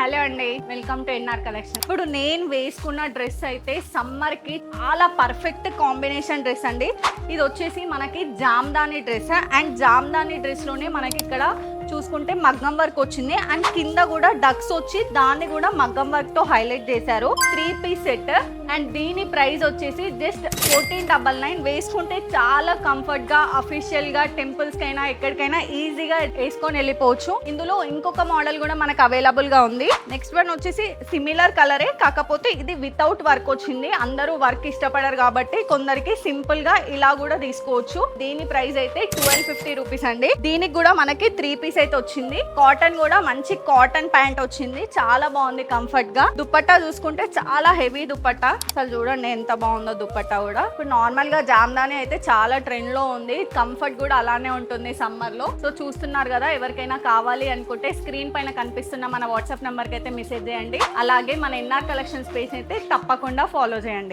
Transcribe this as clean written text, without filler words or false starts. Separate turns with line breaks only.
Hello అండి, welcome to NR collection. ఇప్పుడు నేను వేసుకున్న డ్రెస్ అయితే సమ్మర్ కి చాలా పర్ఫెక్ట్ కాంబినేషన్ డ్రెస్ అండి. ఇది వచ్చేసి మనకి Jamdani dress and Jamdani dress లోనే మనకి ఇక్కడ చూసుకుంటే మగ్గం వర్క్ వచ్చింది అండ్ కింద కూడా డక్స్ వచ్చి దాన్ని కూడా మగ్గం వర్క్ తో హైలైట్ చేశారు. 3 పీస్ సెట్ అండ్ దీని ప్రైస్ వచ్చేసి జస్ట్ 1499. వేసుకుంటే చాలా కంఫర్ట్ గా అఫీషియల్ గా టెంపుల్స్ కైనా ఎక్కడికైనా ఈజీగా వేసుకొని వెళ్ళిపోవచ్చు. ఇందులో ఇంకొక మోడల్ కూడా మనకు అవైలబుల్ గా ఉంది. నెక్స్ట్ వన్ వచ్చేసి సిమిలర్ కలరే, కాకపోతే ఇది వితౌట్ వర్క్ వచ్చింది. అందరూ వర్క్ ఇష్టపడరు కాబట్టి కొందరికి సింపుల్ గా ఇలా కూడా తీసుకోవచ్చు. దీని ప్రైస్ అయితే 1250 రూపీస్ అండి. దీనికి కూడా మనకి 3 పీస్ అయితే వచ్చింది. కాటన్ కూడా మంచి కాటన్ ప్యాంట్ వచ్చింది, చాలా బాగుంది కంఫర్ట్ గా. దుపట్టా చూసుకుంటే చాలా హెవీ దుపట్టా, అసలు చూడండి ఎంత బాగుందో దుపట్టా కూడా. ఇప్పుడు నార్మల్ గా జామ్దాని అయితే చాలా ట్రెండ్ లో ఉంది, కంఫర్ట్ కూడా అలానే ఉంటుంది సమ్మర్ లో. సో చూస్తున్నారు కదా, ఎవరికైనా కావాలి అనుకుంటే స్క్రీన్ పైన కనిపిస్తున్న మన వాట్సాప్ నెంబర్ కి అయితే మెసేజ్ చేయండి. అలాగే మన ఎన్ఆర్ కలెక్షన్స్ పేజ్ అయితే తప్పకుండా ఫాలో చేయండి.